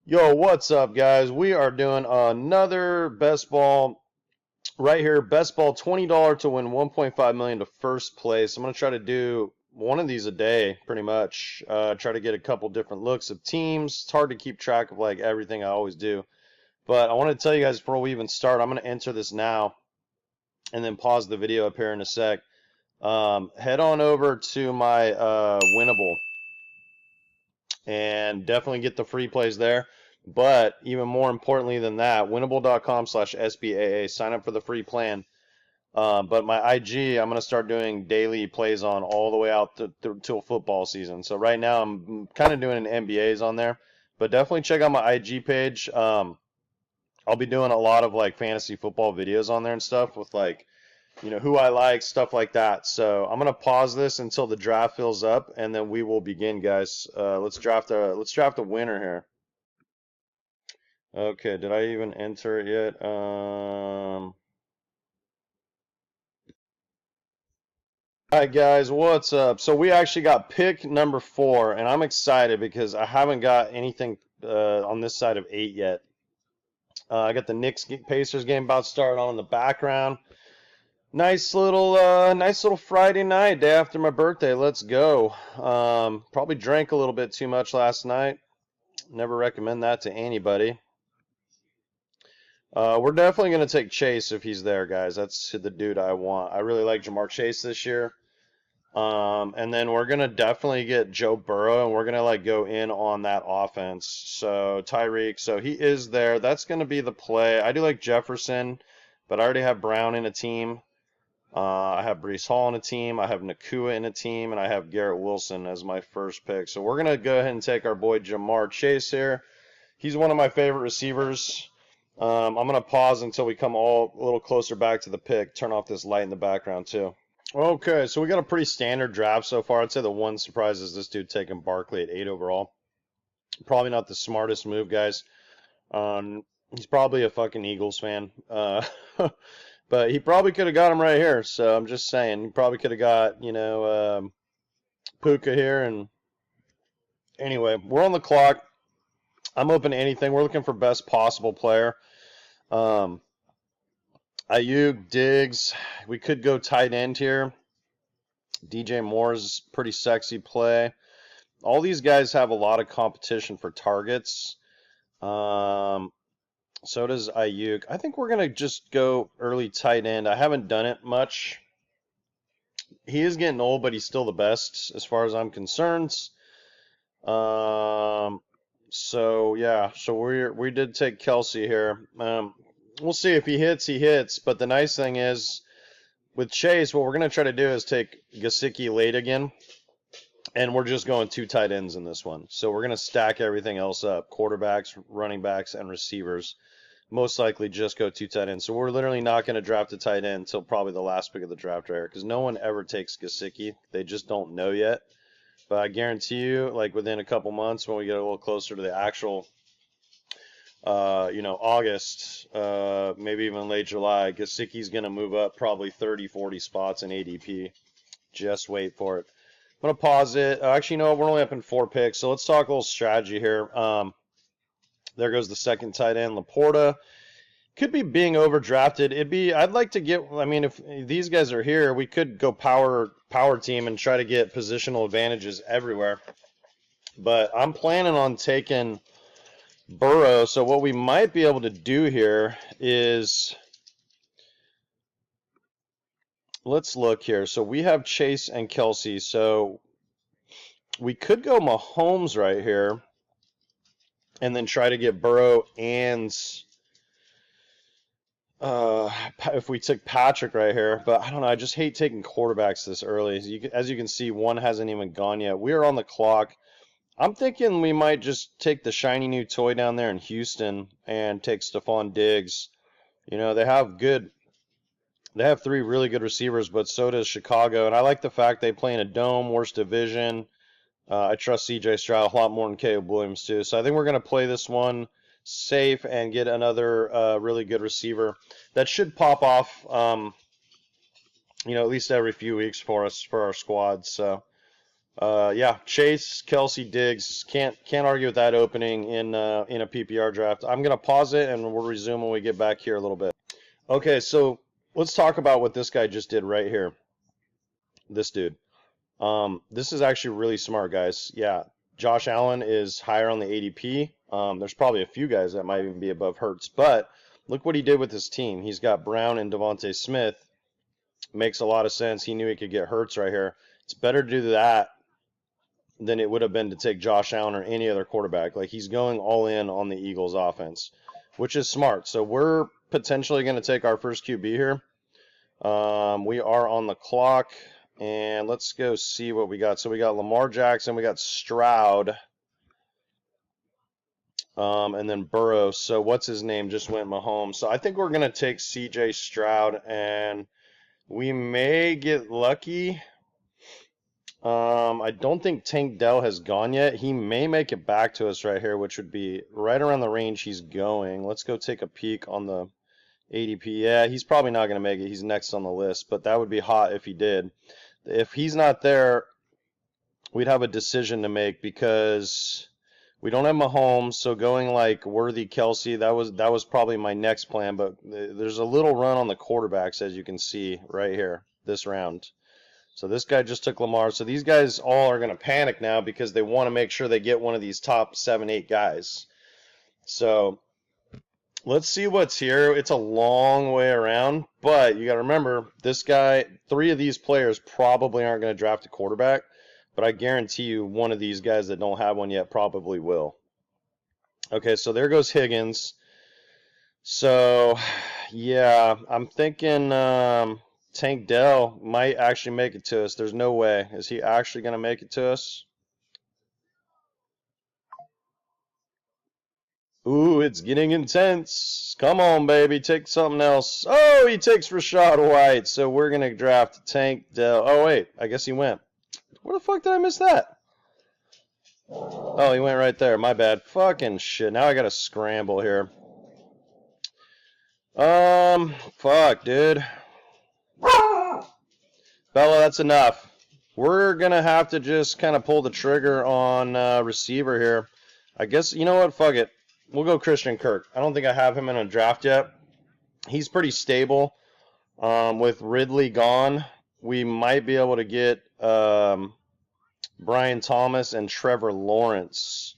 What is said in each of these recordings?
Yo, what's up, guys? We are doing another best ball right here. Best ball, $20 to win 1.5 million to first place. I'm gonna try to do one of these a day, pretty much. Try to get a couple different looks of teams. It's hard to keep track of like everything I always do, but I want to tell you guys before we even start. I'm gonna enter this now and then pause the video up here in a sec. Head on over to my Winnable and definitely get the free plays there. But even more importantly than that, winnable.com/SBAA. Sign up for the free plan. But my IG, I'm going to start doing daily plays on all the way out till football season. So right now I'm kind of doing an NBAs on there. But definitely check out my IG page. I'll be doing a lot of like fantasy football videos on there and stuff with like who I like, stuff like that. So I'm gonna pause this until the draft fills up, and then we will begin, guys. Let's draft a winner here. Okay, did I even enter it yet? All right, guys, what's up? So we actually got pick number 4, and I'm excited because I haven't got anything on this side of 8 yet. I got the Knicks Pacers game about to start on in the background. Nice little Friday night, day after my birthday. Let's go. Probably drank a little bit too much last night. Never recommend that to anybody. We're definitely going to take Chase if he's there, guys. That's the dude I want. I really like Jamar Chase this year. And then we're going to definitely get Joe Burrow, and we're going to like go in on that offense. So Tyreek, so he is there. That's going to be the play. I do like Jefferson, but I already have Brown in a team. I have Breece Hall in a team. I have Nakua in a team, and I have Garrett Wilson as my first pick. So we're going to go ahead and take our boy Jamar Chase here. He's one of my favorite receivers. I'm going to pause until we come all a little closer back to the pick. Turn off this light in the background, too. Okay, so we got a pretty standard draft so far. I'd say the one surprise is this dude taking Barkley at 8 overall. Probably not the smartest move, guys. He's probably a fucking Eagles fan. But he probably could have got him right here. So I'm just saying, he probably could have got, Puka here. And anyway, we're on the clock. I'm open to anything. We're looking for best possible player. Ayuk, Diggs. We could go tight end here. DJ Moore's pretty sexy play. All these guys have a lot of competition for targets. So does Ayuk. I think we're going to just go early tight end. I haven't done it much. He is getting old, but he's still the best as far as I'm concerned. So yeah, so we did take Kelsey here. We'll see if he hits, he hits. But the nice thing is with Chase, what we're going to try to do is take Gesicki late again. And we're just going 2 tight ends in this one. So we're going to stack everything else up. Quarterbacks, running backs, and receivers. Most likely just go 2 tight ends. So we're literally not going to draft a tight end until probably the last pick of the draft right here. Because no one ever takes Gesicki. They just don't know yet. But I guarantee you, like within a couple months when we get a little closer to the actual, August, maybe even late July, Gesicki's going to move up probably 30, 40 spots in ADP. Just wait for it. I'm going to pause it. Actually, no, we're only up in 4 picks, so let's talk a little strategy here. There goes the second tight end, Laporta. Could be being overdrafted. I'd like to get, I mean, if these guys are here, we could go power team and try to get positional advantages everywhere. But I'm planning on taking Burrow, so what we might be able to do here is, let's look here. So we have Chase and Kelsey, so we could go Mahomes right here and then try to get Burrow and if we took Patrick right here. But I don't know. I just hate taking quarterbacks this early. As you can see, one hasn't even gone yet. We are on the clock. I'm thinking we might just take the shiny new toy down there in Houston and take Stephon Diggs. They have 3 really good receivers, but so does Chicago. And I like the fact they play in a dome, worst division. I trust CJ Stroud a lot more than Caleb Williams too. So I think we're going to play this one safe and get another really good receiver that should pop off, at least every few weeks for us, for our squad. So Yeah, Chase, Kelsey, Diggs. Can't argue with that opening in a PPR draft. I'm gonna pause it and we'll resume when we get back here a little bit. Okay, so let's talk about what this guy just did right here. This dude. This is actually really smart, guys. Yeah, Josh Allen is higher on the ADP. There's probably a few guys that might even be above Hurts, but look what he did with his team. He's got Brown and Devontae Smith. Makes a lot of sense. He knew he could get Hurts right here. It's better to do that than it would have been to take Josh Allen or any other quarterback. Like he's going all in on the Eagles offense, which is smart. So we're potentially going to take our first QB here. We are on the clock, and let's go see what we got. So we got Lamar Jackson, we got Stroud, and then Burrow. So what's his name? Just went Mahomes. So I think we're going to take CJ Stroud, and we may get lucky. I don't think Tank Dell has gone yet. He may make it back to us right here, which would be right around the range he's going. Let's go take a peek on the ADP. Yeah, he's probably not going to make it. He's next on the list, but that would be hot if he did. If he's not there, we'd have a decision to make because we don't have Mahomes, so going like Worthy, Kelsey, that was probably my next plan, but there's a little run on the quarterbacks, as you can see right here this round. So this guy just took Lamar. So these guys all are going to panic now because they want to make sure they get one of these top 7, 8 guys. So let's see what's here. It's a long way around, but you got to remember, this guy, 3 of these players probably aren't going to draft a quarterback, but I guarantee you one of these guys that don't have one yet probably will. Okay, so there goes Higgins. So, yeah, I'm thinking Tank Dell might actually make it to us. There's no way. Is he actually going to make it to us? Ooh, it's getting intense. Come on, baby. Take something else. Oh, he takes Rashad White. So we're going to draft Tank Dell. Oh, wait. I guess he went. Where the fuck did I miss that? Oh, he went right there. My bad. Fucking shit. Now I got to scramble here. Fuck, dude. Bella, that's enough. We're going to have to just kind of pull the trigger on receiver here. I guess, you know what? Fuck it. We'll go Christian Kirk. I don't think I have him in a draft yet. He's pretty stable. With Ridley gone, we might be able to get Brian Thomas and Trevor Lawrence.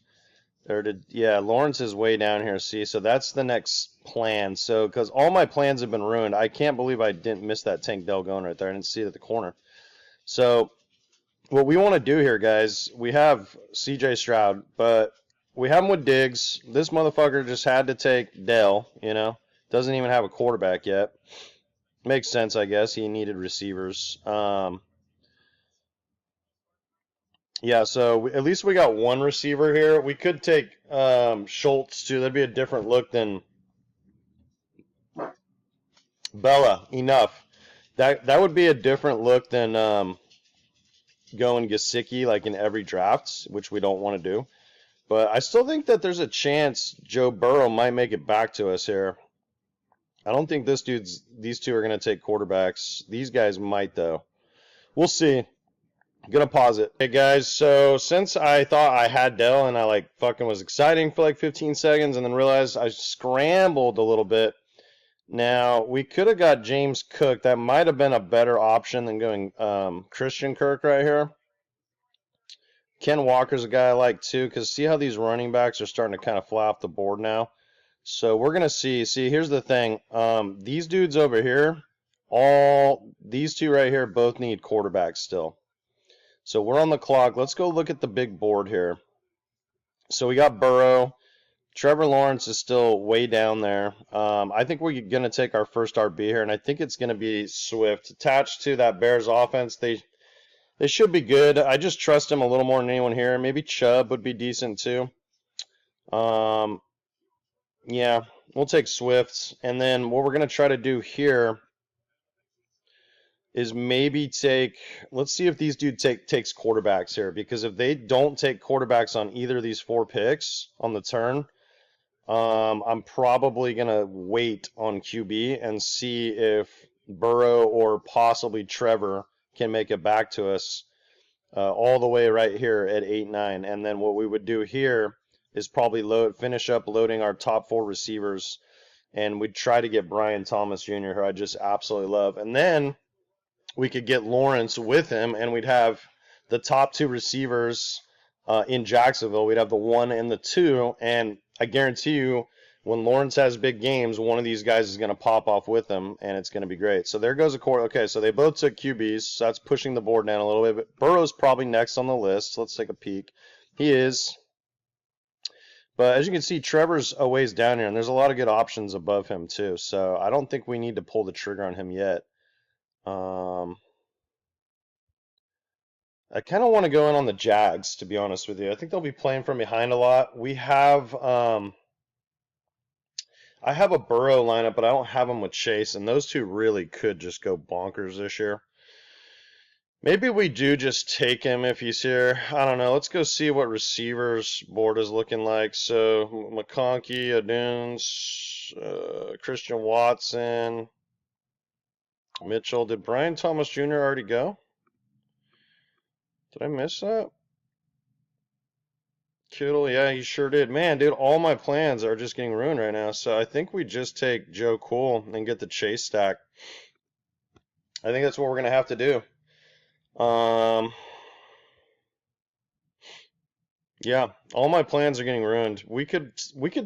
Yeah, Lawrence is way down here. See, so that's the next plan. So, because all my plans have been ruined, I can't believe I didn't miss that Tank Dell going right there. I didn't see it at the corner. So, what we want to do here, guys, we have CJ Stroud, but we have him with Diggs. This motherfucker just had to take Dell, you know. Doesn't even have a quarterback yet. Makes sense, I guess. He needed receivers. Yeah, so at least we got one receiver here. We could take Schultz, too. That'd be a different look than Bella. Enough. That would be a different look than going Gesicki like in every draft, which we don't want to do. But I still think that there's a chance Joe Burrow might make it back to us here. I don't think these two are going to take quarterbacks. These guys might, though. We'll see. I'm going to pause it. Hey, guys, so since I thought I had Dell and I like fucking was exciting for like 15 seconds and then realized I scrambled a little bit. Now, we could have got James Cook. That might have been a better option than going Christian Kirk right here. Ken Walker's a guy I like too, because see how these running backs are starting to kind of fly off the board now? So we're going to see. See, here's the thing. These dudes over here, these two right here both need quarterbacks still. So we're on the clock. Let's go look at the big board here. So we got Burrow. Trevor Lawrence is still way down there. I think we're going to take our first RB here, and I think it's going to be Swift. Attached to that Bears offense, they should be good. I just trust him a little more than anyone here. Maybe Chubb would be decent too. Yeah, we'll take Swift. And then what we're going to try to do here is maybe let's see if these dudes takes quarterbacks here. Because if they don't take quarterbacks on either of these 4 picks on the turn, I'm probably going to wait on QB and see if Burrow or possibly Trevor can make it back to us. all the way right here at 8-9. And then what we would do here is probably finish up loading our top 4 receivers, and we'd try to get Brian Thomas Jr., who I just absolutely love. And then we could get Lawrence with him, and we'd have the top 2 receivers in Jacksonville. We'd have the 1 and the 2, and I guarantee you, when Lawrence has big games, one of these guys is going to pop off with him, and it's going to be great. So there goes a quarter. Okay, so they both took QBs, so that's pushing the board down a little bit. But Burrow's probably next on the list. Let's take a peek. He is. But as you can see, Trevor's a ways down here, and there's a lot of good options above him, too. So I don't think we need to pull the trigger on him yet. I kind of want to go in on the Jags, to be honest with you. I think they'll be playing from behind a lot. I have a Burrow lineup, but I don't have him with Chase, and those two really could just go bonkers this year. Maybe we do just take him if he's here. I don't know. Let's go see what receivers board is looking like. So McConkey, Aduns, Christian Watson, Mitchell. Did Brian Thomas Jr. already go? Did I miss that? Kittle, yeah, he sure did. Man, dude, all my plans are just getting ruined right now. So I think we just take Joe Cool and get the Chase stack. I think that's what we're gonna have to do. Yeah, all my plans are getting ruined. We could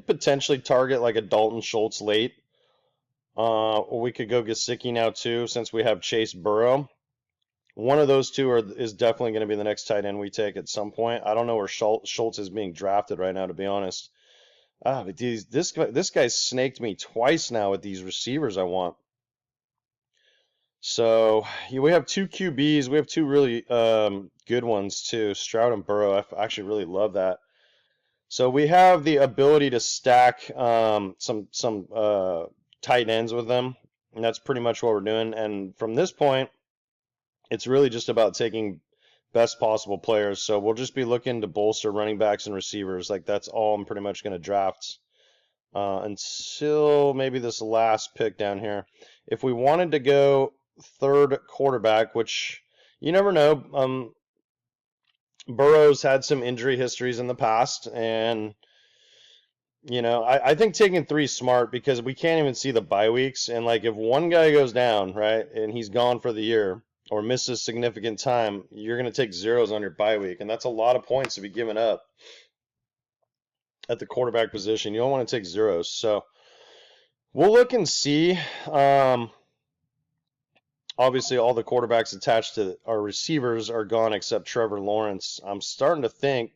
potentially target like a Dalton Schultz late. Or we could go Gesicki now too, since we have Chase Burrow. One of those two is definitely going to be the next tight end we take at some point. I don't know where Schultz is being drafted right now, to be honest. But this guy's snaked me twice now with these receivers I want. So yeah, we have 2 QBs. We have 2 really good ones too, Stroud and Burrow. I actually really love that. So we have the ability to stack some tight ends with them, and that's pretty much what we're doing. And from this point, it's really just about taking best possible players. So we'll just be looking to bolster running backs and receivers. Like that's all I'm pretty much going to draft until maybe this last pick down here. If we wanted to go 3rd quarterback, which you never know. Burrow's had some injury histories in the past, and I think taking 3 is smart because we can't even see the bye weeks. And like if one guy goes down, right, and he's gone for the year, or misses significant time, you're going to take zeros on your bye week, and that's a lot of points to be given up at the quarterback position. You don't want to take zeros, so we'll look and see. Obviously, all the quarterbacks attached to our receivers are gone except Trevor Lawrence. I'm starting to think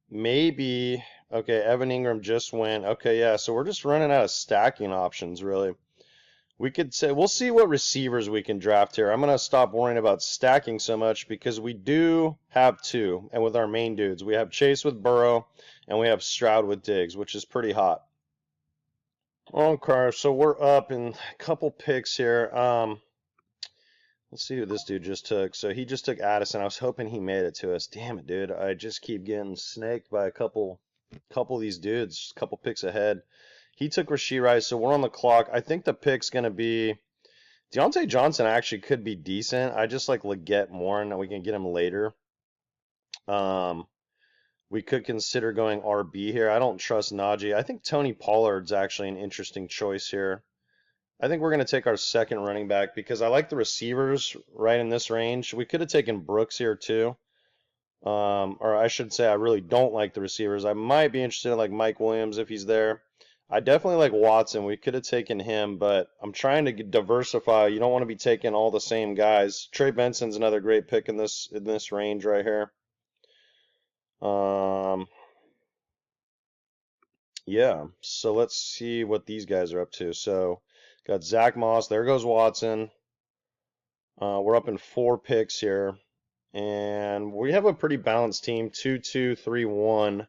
maybe, okay, Evan Ingram just went. Okay, yeah, so we're just running out of stacking options, really. We could say we'll see what receivers we can draft here. I'm going to stop worrying about stacking so much because we do have 2. And with our main dudes, we have Chase with Burrow and we have Stroud with Diggs, which is pretty hot. Okay, so we're up in a couple picks here. Let's see who this dude just took. So he just took Addison. I was hoping he made it to us. Damn it, dude. I just keep getting snaked by a couple of these dudes, a couple picks ahead. He took Rashee Rice, so we're on the clock. I think the pick's going to be Deontay Johnson actually could be decent. I just like Leggett more, and we can get him later. We could consider going RB here. I don't trust Najee. I think Tony Pollard's actually an interesting choice here. I think we're going to take our 2nd running back because I like the receivers right in this range. We could have taken Brooks here too. Or I should say I really don't like the receivers. I might be interested in like Mike Williams if he's there. I definitely like Watson. We could have taken him, but I'm trying to diversify. You don't want to be taking all the same guys. Trey Benson's another great pick in this range right here. Yeah, so let's see what these guys are up to. So got Zach Moss. There goes Watson. We're up in 4 picks here. And we have a pretty balanced team. 2-2-3-1.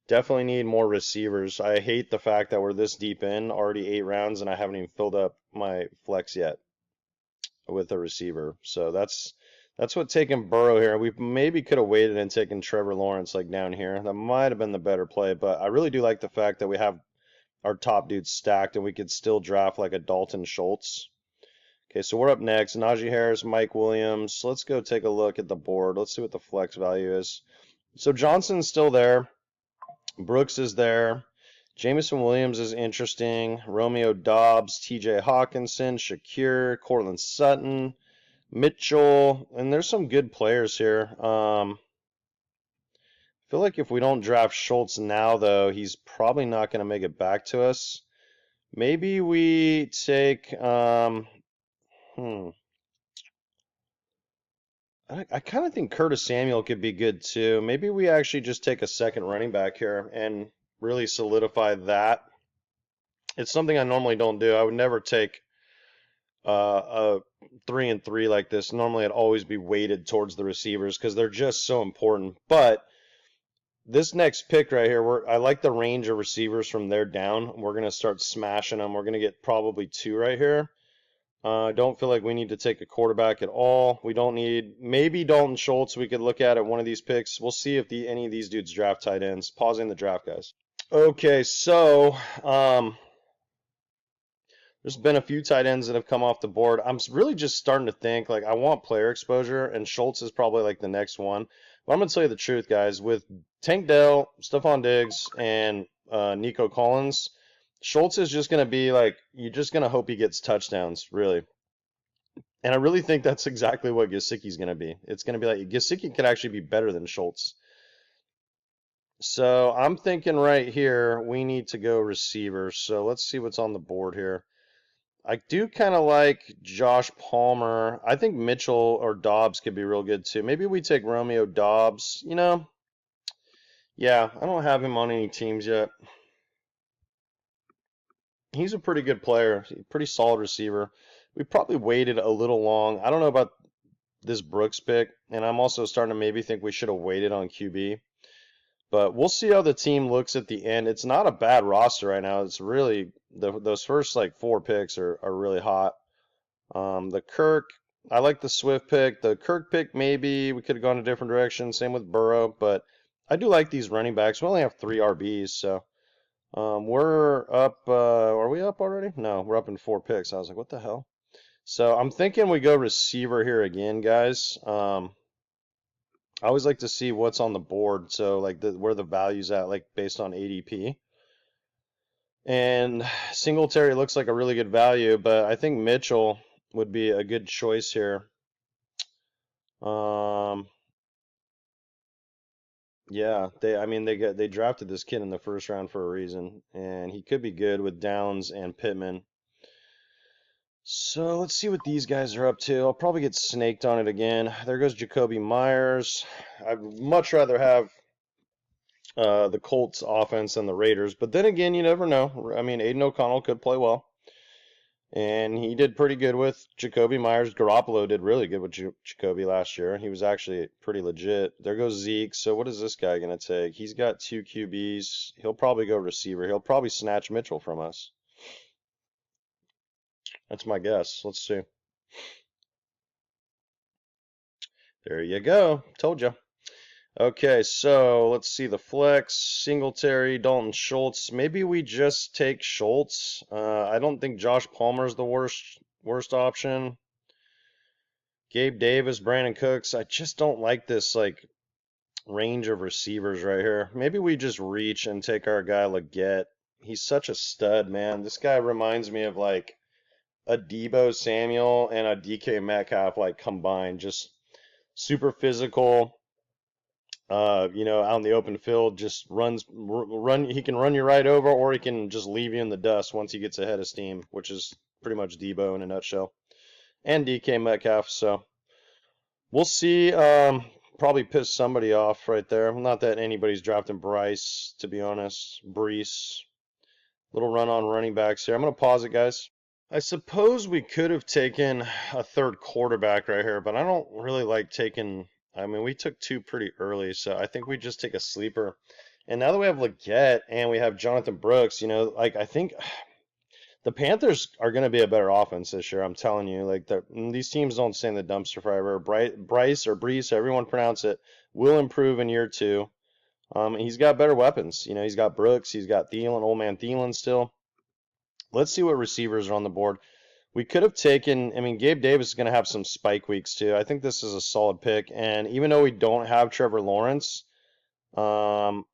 Definitely need more receivers. I hate the fact that we're this deep in, already 8 rounds, and I haven't even filled up my flex yet with a receiver. So that's what taking Burrow here. We maybe could have waited and taken Trevor Lawrence like down here. That might have been the better play, but I really do like the fact that we have our top dudes stacked and we could still draft like a Dalton Schultz. Okay, so we're up next. Najee Harris, Mike Williams. Let's go take a look at the board. Let's see what the flex value is. So Johnson's still there. Brooks is there. Jameson Williams is interesting. Romeo Dobbs, TJ Hawkinson, Shakir, Cortland Sutton, Mitchell, and there's some good players here. I feel like if we don't draft Schultz now, though, he's probably not going to make it back to us. Maybe we take, I kind of think Curtis Samuel could be good too. Maybe we actually just take a second running back here and really solidify that. It's something I normally don't do. I would never take a 3-and-3 like this. Normally, I'd always be weighted towards the receivers because they're just so important. But this next pick right here, I like the range of receivers from there down. We're going to start smashing them. We're going to get probably 2 right here. I don't feel like we need to take a quarterback at all. We don't need, maybe Dalton Schultz we could look at one of these picks. We'll see if any of these dudes draft tight ends. Pausing the draft, guys. Okay, so there's been a few tight ends that have come off the board. I'm really just starting to think, like, I want player exposure, and Schultz is probably, like, the next one. But I'm going to tell you the truth, guys. With Tank Dell, Stephon Diggs, and Nico Collins, Schultz is just going to be, like, you're just going to hope he gets touchdowns, really. And I really think that's exactly what Gesicki's going to be. It's going to be like, Gesicki could actually be better than Schultz. So I'm thinking right here, we need to go receiver. So let's see what's on the board here. I do kind of like Josh Palmer. I think Mitchell or Dobbs could be real good too. Maybe we take Romeo Dobbs. Yeah, I don't have him on any teams yet. He's a pretty good player, pretty solid receiver. We probably waited a little long. I don't know about this Brooks pick, and I'm also starting to maybe think we should have waited on QB. But we'll see how the team looks at the end. It's not a bad roster right now. It's really those first like 4 picks are really hot. The Kirk, I like the Swift pick. The Kirk pick, maybe we could have gone a different direction. Same with Burrow, but I do like these running backs. We only have 3 RBs, so we're up. Are we up already? No, we're up in 4 picks. I was like, what the hell? So I'm thinking we go receiver here again, guys. I always like to see what's on the board, so like where the value's at, like based on ADP. And Singletary looks like a really good value, but I think Mitchell would be a good choice here. Yeah, they drafted this kid in the first round for a reason, and he could be good with Downs and Pittman. So let's see what these guys are up to. I'll probably get snaked on it again. There goes Jacoby Myers. I'd much rather have the Colts offense than the Raiders, but then again, you never know. I mean, Aiden O'Connell could play well, and he did pretty good with Jacoby Myers. Garoppolo did really good with Jacoby last year. He was actually pretty legit. There goes Zeke. So what is this guy going to take? He's got 2 QBs. He'll probably go receiver. He'll probably snatch Mitchell from us. That's my guess. Let's see. There you go. Told you. Okay, so let's see the flex. Singletary, Dalton Schultz. Maybe we just take Schultz. I don't think Josh Palmer's the worst option. Gabe Davis, Brandon Cooks. I just don't like this like range of receivers right here. Maybe we just reach and take our guy Leggett. He's such a stud, man. This guy reminds me of like a Deebo Samuel and a DK Metcalf like combined. Just super physical. Out in the open field, just run. He can run you right over, or he can just leave you in the dust once he gets ahead of steam, which is pretty much Deebo in a nutshell, and DK Metcalf. So we'll see. Probably piss somebody off right there. Not that anybody's drafting Bryce, to be honest. Brees. Little run on running backs here. I'm gonna pause it, guys. I suppose we could have taken a third quarterback right here, but I don't really like taking. I mean, we took 2 pretty early, so I think we just take a sleeper. And now that we have Leggett and we have Jonathan Brooks, like I think the Panthers are going to be a better offense this year. I'm telling you, like these teams don't stay in the dumpster forever. Bryce or Brees, everyone pronounce it, will improve in year 2. He's got better weapons. He's got Brooks, he's got Thielen, old man Thielen still. Let's see what receivers are on the board. We could have taken, I mean, Gabe Davis is going to have some spike weeks too. I think this is a solid pick. And even though we don't have Trevor Lawrence, um,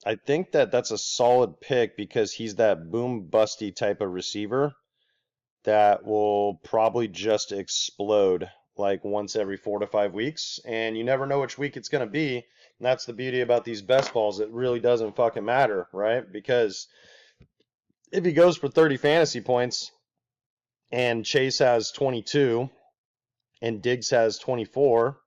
I think that that's a solid pick because he's that boom busty type of receiver that will probably just explode like once every 4 to 5 weeks. And you never know which week it's going to be. And that's the beauty about these best balls. It really doesn't fucking matter, right? Because if he goes for 30 fantasy points and Chase has 22 and Diggs has 24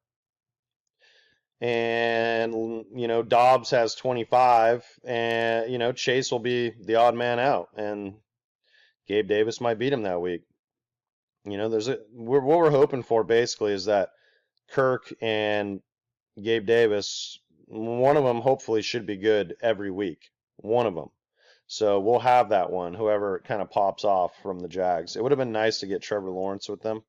and Dobbs has 25 and Chase will be the odd man out and Gabe Davis might beat him that week. What we're hoping for basically is that Kirk and Gabe Davis, one of them hopefully should be good every week. One of them. So we'll have that one, whoever kind of pops off from the Jags. It would have been nice to get Trevor Lawrence with them.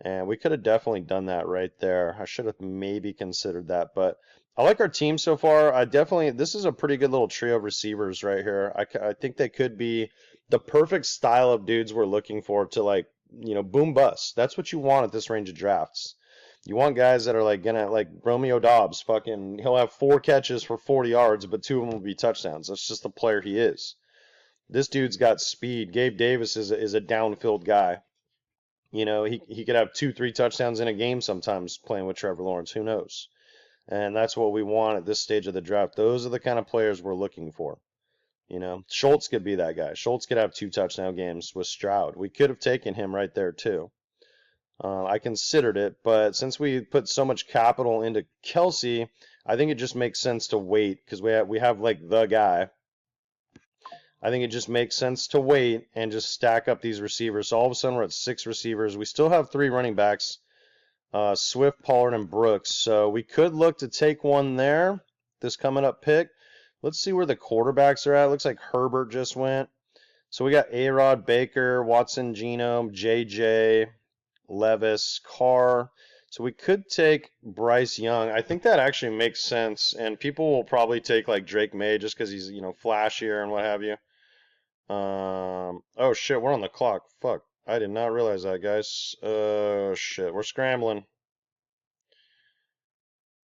And we could have definitely done that right there. I should have maybe considered that, but I like our team so far. This is a pretty good little trio of receivers right here. I think they could be the perfect style of dudes we're looking for to like, boom bust. That's what you want at this range of drafts. You want guys that are like gonna like Romeo Dobbs, fucking he'll have 4 catches for 40 yards, but 2 of them will be touchdowns. That's just the player he is. This dude's got speed. Gabe Davis is a downfield guy. He could have 2, 3 touchdowns in a game sometimes playing with Trevor Lawrence. Who knows? And that's what we want at this stage of the draft. Those are the kind of players we're looking for. Schultz could be that guy. Schultz could have 2 touchdown games with Stroud. We could have taken him right there too. I considered it, but since we put so much capital into Kelsey, I think it just makes sense to wait because we have like the guy. I think it just makes sense to wait and just stack up these receivers. So all of a sudden we're at 6 receivers. We still have 3 running backs, Swift, Pollard, and Brooks. So we could look to take one there, this coming up pick. Let's see where the quarterbacks are at. Looks like Herbert just went. So we got A-Rod, Baker, Watson, Geno, JJ, Levis, Carr. So we could take Bryce Young. I think that actually makes sense. And people will probably take like Drake May just because he's, flashier and what have you. Oh shit, we're on the clock. Fuck. I did not realize that, guys. Shit, we're scrambling.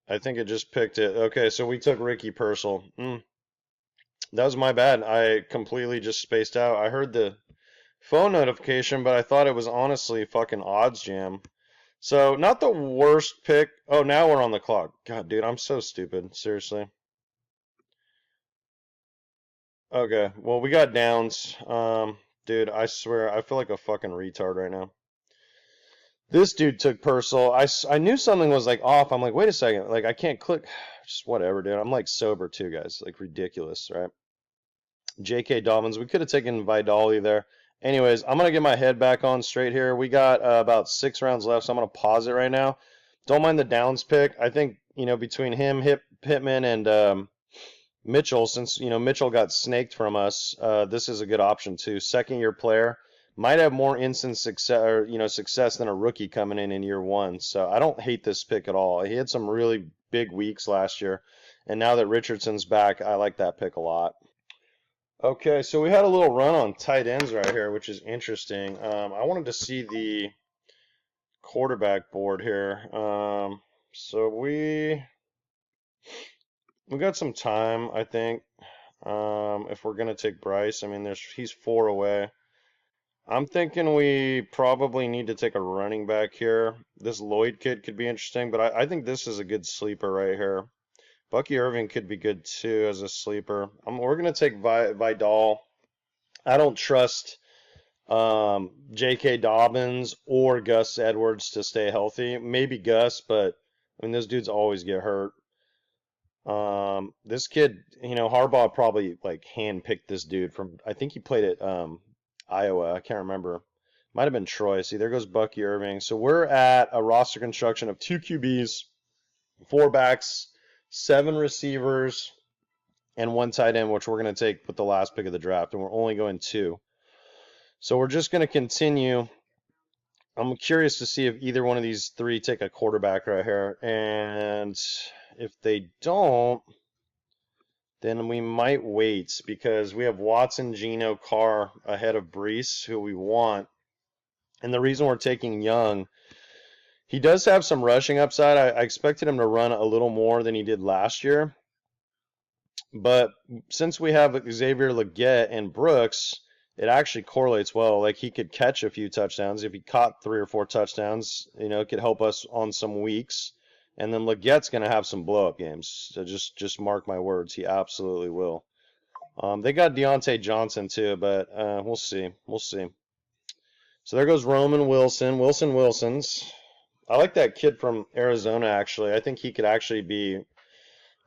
I think it just picked it. Okay, so we took Ricky Purcell. That was my bad. I completely just spaced out. I heard the phone notification, but I thought it was honestly fucking odds jam. So, not the worst pick. Oh, now we're on the clock. God, dude, I'm so stupid. Seriously. Okay, well, we got downs. Dude, I swear, I feel like a fucking retard right now. This dude took Purcell. I knew something was like off. I'm like, wait a second. Like, I can't click. Just whatever, dude. I'm like sober too, guys. Like, ridiculous, right? J.K. Dobbins. We could have taken Vidali there. Anyways, I'm going to get my head back on straight here. We got about 6 rounds left, so I'm going to pause it right now. Don't mind the downs pick. I think, between him, Pittman, and Mitchell, since Mitchell got snaked from us, this is a good option too. Second-year player might have more instant success, or, success than a rookie coming in year one. So I don't hate this pick at all. He had some really big weeks last year, and now that Richardson's back, I like that pick a lot. Okay, so we had a little run on tight ends right here, which is interesting. I wanted to see the quarterback board here. So we got some time, I think. If we're gonna take Bryce, I mean, he's 4 away. I'm thinking we probably need to take a running back here. This Lloyd kid could be interesting, but I think this is a good sleeper right here. Bucky Irving could be good too as a sleeper. We're gonna take Vidal. I don't trust J.K. Dobbins or Gus Edwards to stay healthy. Maybe Gus, but I mean those dudes always get hurt. This kid, Harbaugh probably like handpicked this dude from. I think he played at Iowa. I can't remember. Might have been Troy. See, there goes Bucky Irving. So we're at a roster construction of 2 QBs, 4 backs, 7 receivers, and 1 tight end, which we're going to take with the last pick of the draft, and we're only going 2. So we're just going to continue. I'm curious to see if either one of these 3 take a quarterback right here, and if they don't, then we might wait because we have Watson, Geno, Carr ahead of Brees, who we want. And the reason we're taking Young, he does have some rushing upside. I expected him to run a little more than he did last year. But since we have Xavier Legette and Brooks, it actually correlates well. Like he could catch a few touchdowns. If he caught 3 or 4 touchdowns, it could help us on some weeks. And then Legette's going to have some blow up games. So just mark my words, he absolutely will. They got Deontay Johnson too, but we'll see. We'll see. So there goes Roman Wilson. Wilson's. I like that kid from Arizona, actually. I think he could actually be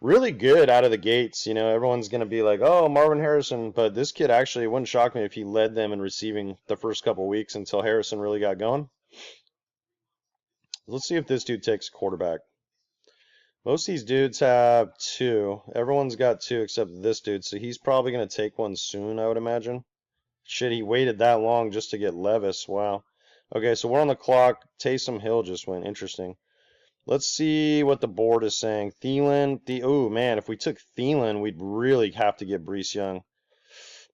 really good out of the gates. Everyone's going to be like, oh, Marvin Harrison. But this kid actually, it wouldn't shock me if he led them in receiving the first couple weeks until Harrison really got going. Let's see if this dude takes quarterback. Most of these dudes have 2. Everyone's got 2 except this dude. So he's probably going to take one soon, I would imagine. Shit, he waited that long just to get Levis. Wow. Okay, so we're on the clock. Taysom Hill just went. Interesting. Let's see what the board is saying. Thielen. Oh, man, if we took Thielen, we'd really have to get Brees Young.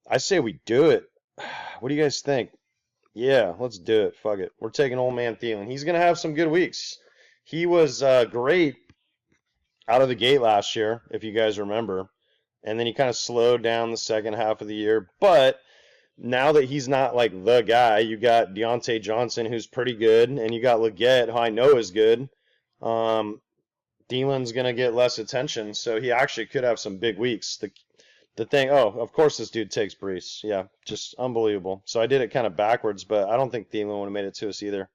I say we do it. What do you guys think? Yeah, let's do it. Fuck it. We're taking old man Thielen. He's going to have some good weeks. He was great out of the gate last year, if you guys remember. And then he kind of slowed down the second half of the year. But now that he's not like the guy, you got Deontay Johnson, who's pretty good, and you got Legette, who I know is good. Thielen's going to get less attention, so he actually could have some big weeks. The thing, of course this dude takes Brees. Yeah, just unbelievable. So I did it kind of backwards, but I don't think Thielen would have made it to us either.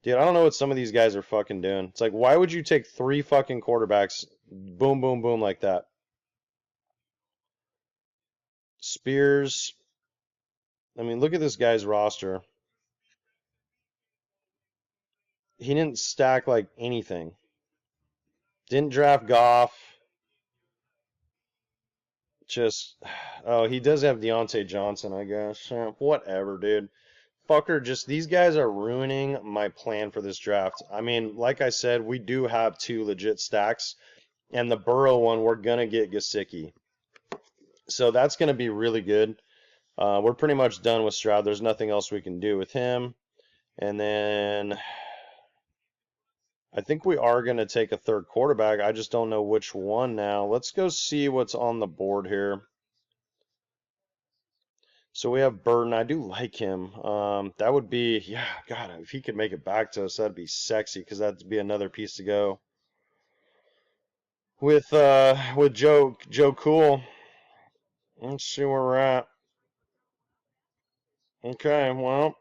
Dude, I don't know what some of these guys are fucking doing. It's like, why would you take 3 fucking quarterbacks, boom, boom, boom, like that? Spears. I mean, look at this guy's roster. He didn't stack like anything. Didn't draft Goff. Just, he does have Deontay Johnson, I guess. Whatever, dude. Fucker, just these guys are ruining my plan for this draft. I mean, like I said, we do have 2 legit stacks, and the Burrow one, we're going to get Gesicki. So that's going to be really good. We're pretty much done with Stroud. There's nothing else we can do with him. And then I think we are going to take a third quarterback. I just don't know which one now. Let's go see what's on the board here. So we have Burton. I do like him. That would be, yeah, God, if he could make it back to us, that'd be sexy because that'd be another piece to go. With Joe Cool. Let's see where we're at. Okay, well,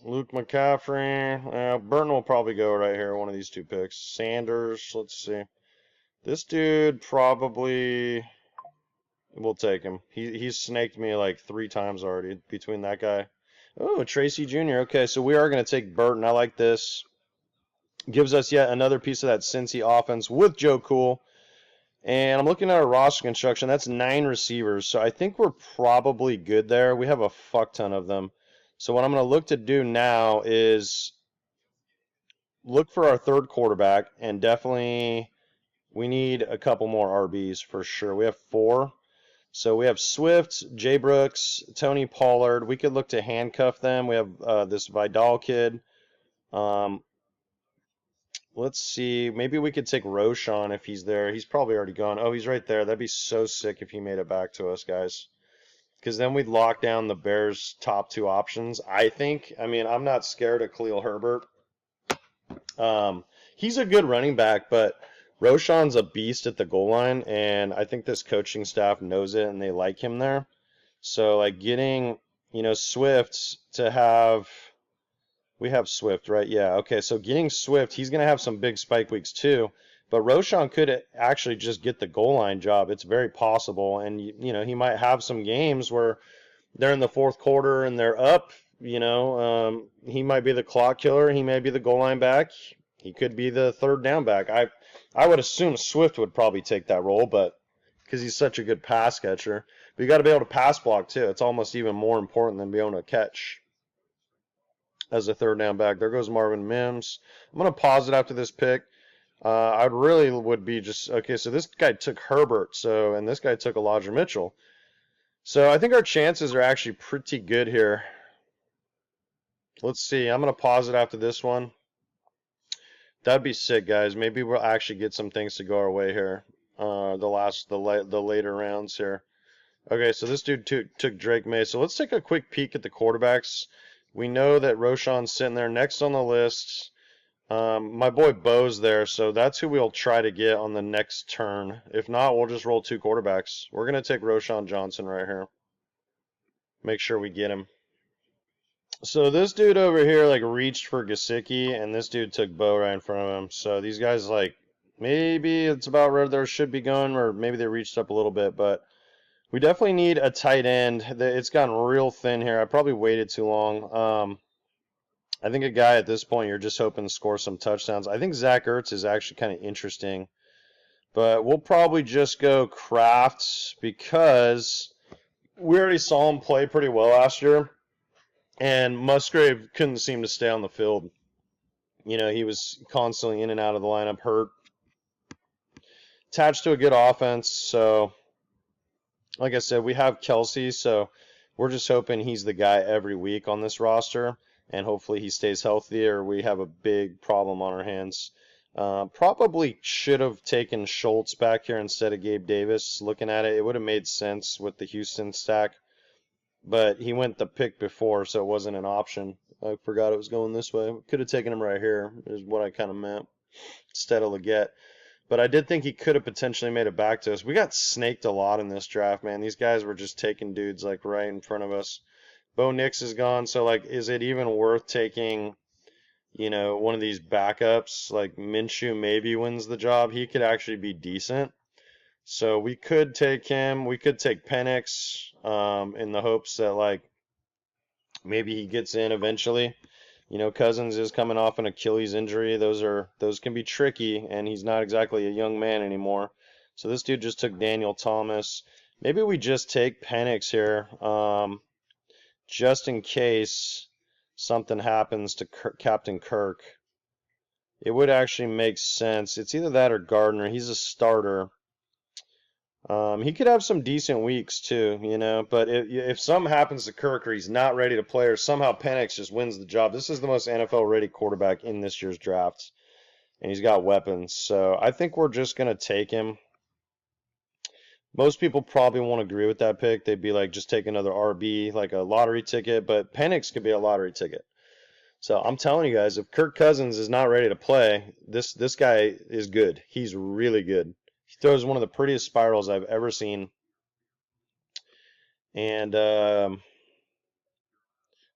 Luke McCaffrey. Burton will probably go right here, one of these 2 picks. Sanders, let's see. This dude probably will take him. He's snaked me like 3 times already between that guy. Oh, Tracy Jr. Okay, so we are going to take Burton. I like this. Gives us yet another piece of that Cincy offense with Joe Cool. And I'm looking at our roster construction. That's 9 receivers. So I think we're probably good there. We have a fuck ton of them. So what I'm going to look to do now is look for our third quarterback. And definitely we need a couple more RBs for sure. We have 4. So we have Swift, Jay Brooks, Tony Pollard. We could look to handcuff them. We have this Vidal kid. Let's see. Maybe we could take Roshan if he's there. He's probably already gone. Oh, he's right there. That'd be so sick if he made it back to us, guys. Because then we'd lock down the Bears' top 2 options, I think. I mean, I'm not scared of Khalil Herbert. He's a good running back, but Roshan's a beast at the goal line, and I think this coaching staff knows it, and they like him there. So, like, getting, Swift to have... We have Swift, right? Yeah, okay, so getting Swift, he's going to have some big spike weeks too, but Roshan could actually just get the goal line job. It's very possible, and, he might have some games where they're in the 4th quarter and they're up, he might be the clock killer, he may be the goal line back, he could be the 3rd down back. I would assume Swift would probably take that role, but because he's such a good pass catcher. But you got to be able to pass block too. It's almost even more important than being able to catch as a 3rd down back. There goes Marvin Mims. I'm going to pause it after this pick. I really would be just, okay, so this guy took Herbert, and this guy took Elijah Mitchell. So I think our chances are actually pretty good here. Let's see. I'm gonna pause it after this one. That'd be sick, guys. Maybe we'll actually get some things to go our way here. The later rounds here. Okay, so this dude took Drake May. So let's take a quick peek at the quarterbacks. We know that Roshan's sitting there next on the list. My boy Bo's there, so that's who we'll try to get on the next turn. If not, we'll just roll 2 quarterbacks. We're gonna take Roshan Johnson right here. Make sure we get him. So this dude over here like reached for Gasicki, and this dude took Bo right in front of him. So these guys like maybe it's about where they should be going, or maybe they reached up a little bit, but we definitely need a tight end. It's gotten real thin here. I probably waited too long. I think a guy at this point you're just hoping to score some touchdowns. I think Zach Ertz is actually kind of interesting, but we'll probably just go Kraft because we already saw him play pretty well last year. And Musgrave couldn't seem to stay on the field. You know, he was constantly in and out of the lineup, hurt. Attached to a good offense, so like I said, we have Kelsey, so we're just hoping he's the guy every week on this roster, and hopefully he stays healthy or we have a big problem on our hands. Probably should have taken Schultz back here instead of Gabe Davis. Looking at it, it would have made sense with the Houston stack. But he went the pick before, so it wasn't an option. I forgot it was going this way. Could have taken him right here, is what I kind of meant, instead of Leggett. But I did think he could have potentially made it back to us. We got snaked a lot in this draft, man. These guys were just taking dudes like right in front of us. Bo Nix is gone, so like, is it even worth taking, you know, one of these backups? Like Minshew maybe wins the job. He could actually be decent. So we could take him. We could take Penix in the hopes that like maybe he gets in eventually. You know, Cousins is coming off an Achilles injury. Those can be tricky, and he's not exactly a young man anymore. So this dude just took Daniel Thomas. Maybe we just take Penix here, just in case something happens to Captain Kirk. It would actually make sense. It's either that or Gardner. He's a starter. He could have some decent weeks too, you know. But if something happens to Kirk or he's not ready to play or somehow Penix just wins the job, this is the most NFL-ready quarterback in this year's draft, and he's got weapons. So I think we're just gonna take him. Most people probably won't agree with that pick. They'd be like, just take another RB, like a lottery ticket. But Penix could be a lottery ticket. So I'm telling you guys, if Kirk Cousins is not ready to play, this guy is good. He's really good. He throws one of the prettiest spirals I've ever seen. And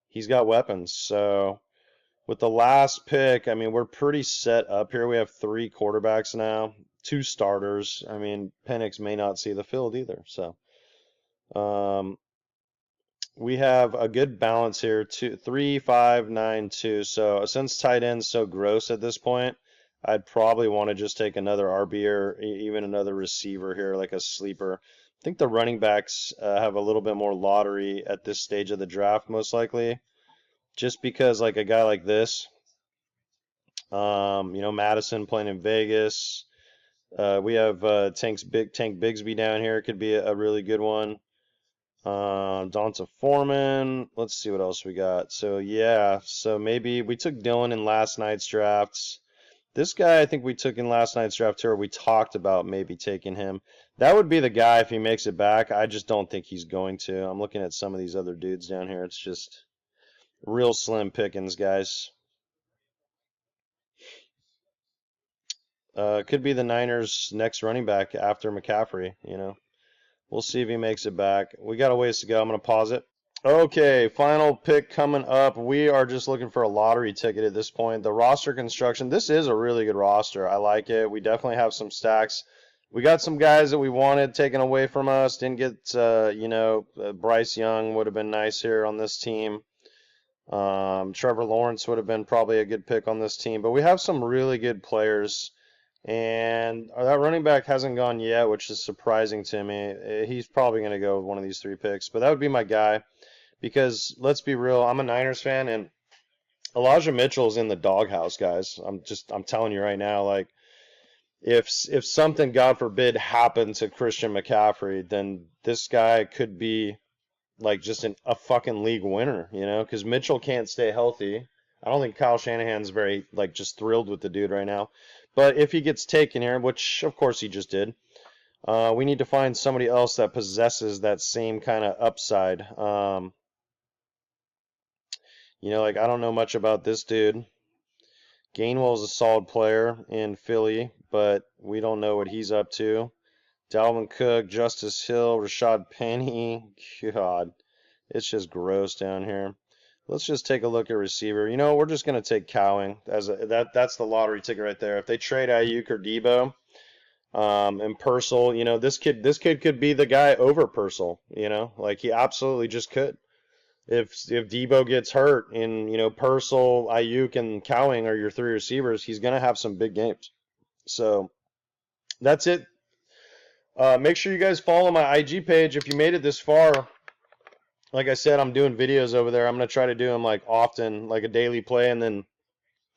he's got weapons. So with the last pick, I mean, we're pretty set up here. We have 3 quarterbacks now, 2 starters. I mean, Penix may not see the field either. So we have a good balance here, 3, 5, 9, 2. So since tight end's so gross at this point, I'd probably want to just take another RB or even another receiver here, like a sleeper. I think the running backs have a little bit more lottery at this stage of the draft, most likely, just because like a guy like this, you know, Madison playing in Vegas. We have Tank Bigsby down here, could be a really good one. Donta Foreman. Let's see what else we got. So yeah, so maybe we took Dylan in last night's drafts. This guy I think we took in last night's draft too, or we talked about maybe taking him. That would be the guy if he makes it back. I just don't think he's going to. I'm looking at some of these other dudes down here. It's just real slim pickings, guys. Could be the Niners' next running back after McCaffrey, you know. We'll see if he makes it back. We got a ways to go. I'm going to pause it. Okay, final pick coming up. We are just looking for a lottery ticket at this point. The roster construction, this is a really good roster. I like it. We definitely have some stacks. We got some guys that we wanted taken away from us. Didn't get, you know, Bryce Young would have been nice here on this team. Trevor Lawrence would have been probably a good pick on this team. But we have some really good players. And that running back hasn't gone yet, which is surprising to me. He's probably going to go with one of these 3 picks. But that would be my guy. Because let's be real, I'm a Niners fan, and Elijah Mitchell's in the doghouse, guys. I'm telling you right now, like if something, God forbid, happened to Christian McCaffrey, then this guy could be like just a fucking league winner, you know, because Mitchell can't stay healthy. I don't think Kyle Shanahan's very like just thrilled with the dude right now. But if he gets taken here, which of course he just did, we need to find somebody else that possesses that same kind of upside. You know, like I don't know much about this dude. Gainwell's a solid player in Philly, but we don't know what he's up to. Dalvin Cook, Justice Hill, Rashad Penny. God, it's just gross down here. Let's just take a look at receiver. You know, we're just gonna take Cowing as that's the lottery ticket right there. If they trade Ayuk or Debo, and Purcell, you know, this kid could be the guy over Purcell. You know, like he absolutely just could. If Debo gets hurt and you know Purcell, Ayuk, and Cowing are your three receivers, he's gonna have some big games. So that's it. Make sure you guys follow my IG page if you made it this far. Like I said, I'm doing videos over there. I'm gonna try to do them like often, like a daily play, and then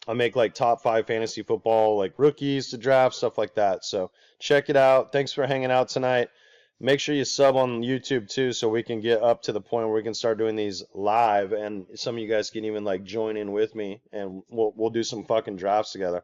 I make like top 5 fantasy football, like rookies to draft, stuff like that. So check it out. Thanks for hanging out tonight. Make sure you sub on YouTube too, so we can get up to the point where we can start doing these live, and some of you guys can even like join in with me, and we'll do some fucking drafts together.